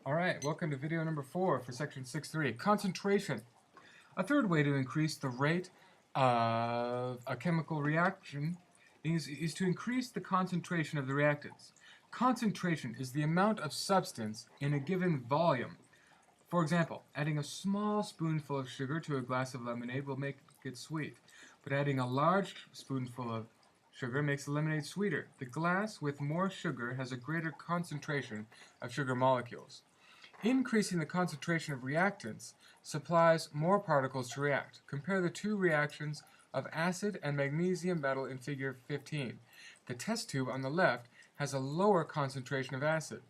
Alright, welcome to video number 4 for section 6.3, concentration. A third way to increase the rate of a chemical reaction is to increase the concentration of the reactants. Concentration is the amount of substance in a given volume. For example, adding a small spoonful of sugar to a glass of lemonade will make it sweet, but adding a large spoonful of sugar makes the lemonade sweeter. The glass with more sugar has a greater concentration of sugar molecules. Increasing the concentration of reactants supplies more particles to react. Compare the two reactions of acid and magnesium metal in figure 15. The test tube on the left has a lower concentration of acid.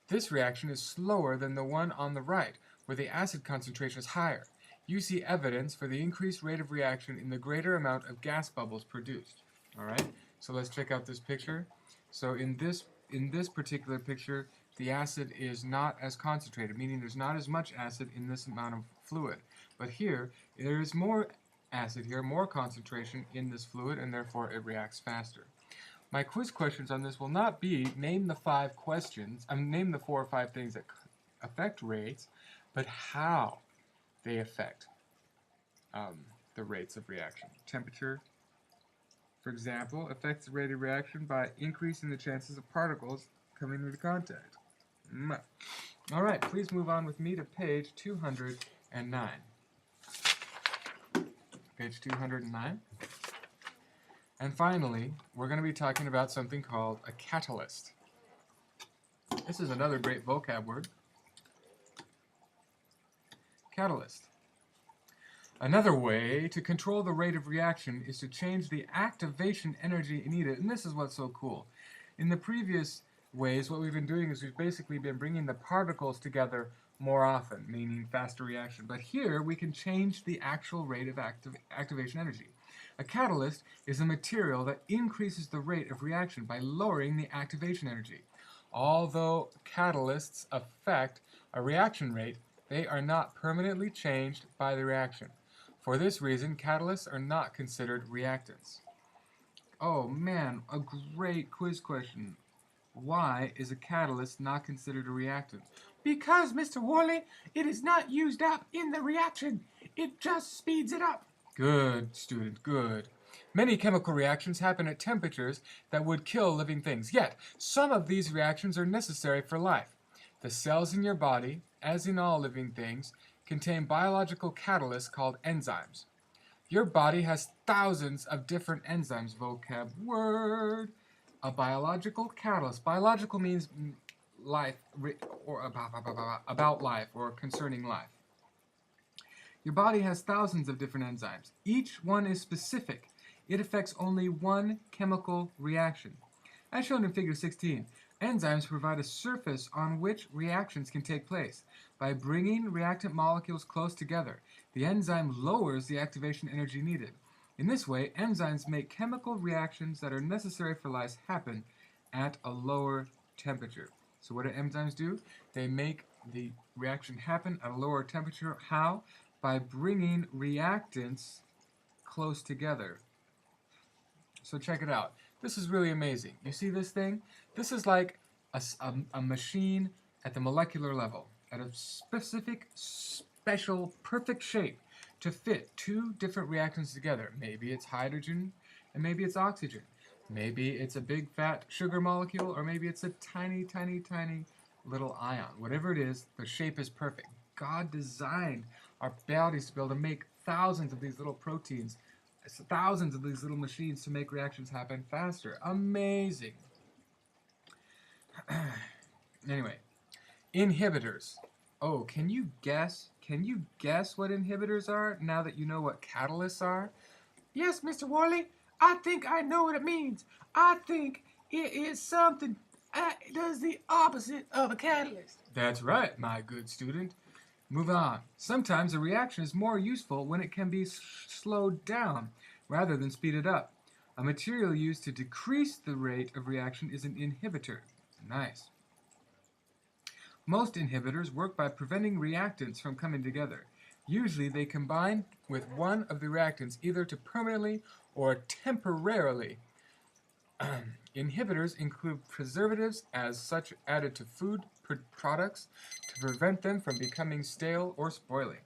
This reaction is slower than the one on the right, where the acid concentration is higher. You see evidence for the increased rate of reaction in the greater amount of gas bubbles produced. Alright, so let's check out this picture. So in this particular picture, the acid is not as concentrated, meaning there's not as much acid in this amount of fluid. But here, there is more acid here, more concentration in this fluid, and therefore it reacts faster. My quiz questions on this will not be name the 4 or 5 things that affect rates, but how they affect the rates of reaction. Temperature, for example, affects the rate of reaction by increasing the chances of particles coming into contact. Alright, please move on with me to page 209. Page 209. And finally, we're going to be talking about something called a catalyst. This is another great vocab word. Catalyst. Another way to control the rate of reaction is to change the activation energy needed, and this is what's so cool. In the previous ways, what we've been doing is we've basically been bringing the particles together more often, meaning faster reaction. But here, we can change the actual rate of activation energy. A catalyst is a material that increases the rate of reaction by lowering the activation energy. Although catalysts affect a reaction rate, they are not permanently changed by the reaction. For this reason, catalysts are not considered reactants. Oh man, a great quiz question. Why is a catalyst not considered a reactant? Because, Mr. Worley, it is not used up in the reaction. It just speeds it up. Good, student, good. Many chemical reactions happen at temperatures that would kill living things. Yet, some of these reactions are necessary for life. The cells in your body, as in all living things, contain biological catalysts called enzymes. Your body has thousands of different enzymes, vocab word. A biological catalyst. Biological means life, or about life, or concerning life. Your body has thousands of different enzymes. Each one is specific. It affects only one chemical reaction. As shown in figure 16, enzymes provide a surface on which reactions can take place. By bringing reactant molecules close together, the enzyme lowers the activation energy needed. In this way, enzymes make chemical reactions that are necessary for life happen at a lower temperature. So what do enzymes do? They make the reaction happen at a lower temperature. How? By bringing reactants close together. So check it out. This is really amazing. You see this thing? This is like a machine at the molecular level, at a specific, special, perfect shape to fit 2 different reactants together. Maybe it's hydrogen and maybe it's oxygen. Maybe it's a big fat sugar molecule, or maybe it's a tiny, tiny, tiny little ion. Whatever it is, the shape is perfect. God designed our bodies to be able to make thousands of these little proteins, thousands of these little machines to make reactions happen faster. Amazing. Anyway, inhibitors. Oh, can you guess? Can you guess what inhibitors are now that you know what catalysts are? Yes, Mr. Worley, I think I know what it means. I think it is something that does the opposite of a catalyst. That's right, my good student. Move on. Sometimes a reaction is more useful when it can be slowed down rather than speeded up. A material used to decrease the rate of reaction is an inhibitor. Nice. Most inhibitors work by preventing reactants from coming together. Usually they combine with one of the reactants either to permanently or temporarily. Inhibitors include preservatives as such added to food products to prevent them from becoming stale or spoiling.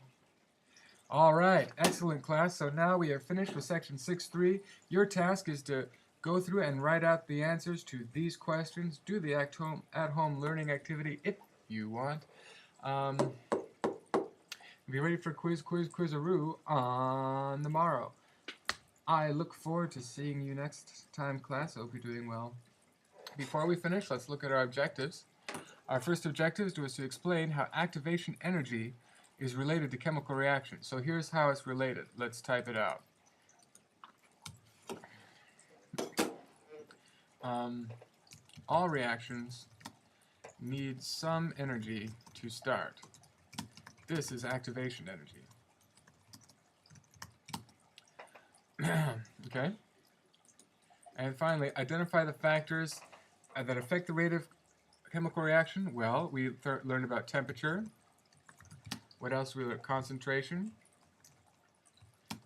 All right, excellent class. So now we are finished with section 6.3. Your task is to go through and write out the answers to these questions. Do the at-home learning activity if you want. Be ready for quizaroo on the morrow. I look forward to seeing you next time, class. I hope you're doing well. Before we finish, let's look at our objectives. Our first objective was to explain how activation energy is related to chemical reactions. So here's how it's related. Let's type it out. All reactions need some energy to start. This is activation energy. Okay? And finally, identify the factors that affect the rate of chemical reaction. Well, we learned about temperature. What else do we learn? Concentration.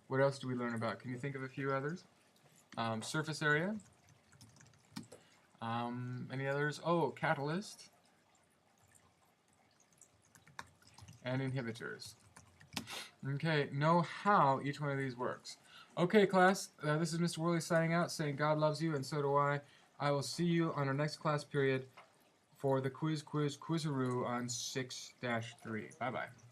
What else do we learn about? Can you think of a few others? Surface area. Any others? Oh, catalyst. And inhibitors. Okay, know how each one of these works. Okay, class, this is Mr. Worley signing out, saying God loves you, and so do I. I will see you on our next class period for the quizaroo on 6-3. Bye-bye.